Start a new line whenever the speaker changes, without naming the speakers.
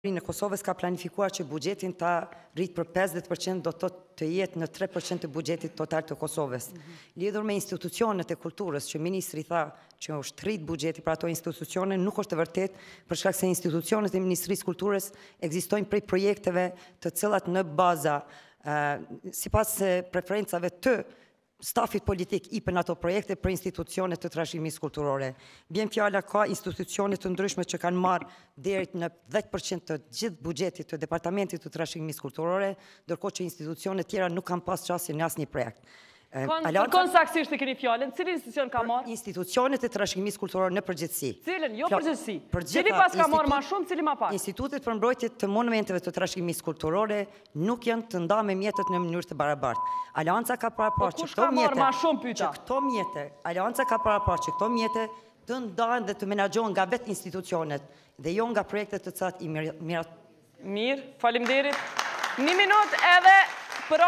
Në Kosovës ka planifikuar që bugjetin ta rritë për 50% do të jetë në 3% të bugjetit total të Kosovës. Lidhur me institucionet e kulturës, që ministri tha që është rritë bugjeti për ato institucione, nuk është të vërtet, për shkak se institucionet e Ministrisë Kulturës ekzistojnë prej projekteve të cilat në baza, sipas preferencave të stafit politik i për ato projekte për institucionet të trashëgimisë kulturore. Bjen fjala ka institucionet të ndryshme që kanë marrë deri në 10% të gjithë bugjetit të departamentit të trashëgimisë kulturore, ndërkohë që institucionet tjera nuk kanë pas qasje në asnjë projekt.
Përkon saksisht e keni fjallën, cili institucion ka marrë?
Institucionet e trashëgimisë kulturore në përgjithësi.
Cilën, jo përgjithësi. Cili pas ka marrë ma shumë, cili ma pak?
Institutet për mbrojtje të monumenteve të trashëgimisë kulturore nuk janë të nda me mjetet në mënyrë të barabartë. Alianca ka paraparë që këto mjete, Alianca ka paraparë që këto mjete të ndahen dhe të menaxhohen nga vetë institucionet dhe jo nga projektet të cilat i mirat.
Mirë, faleminderit. 1 minutë edhe për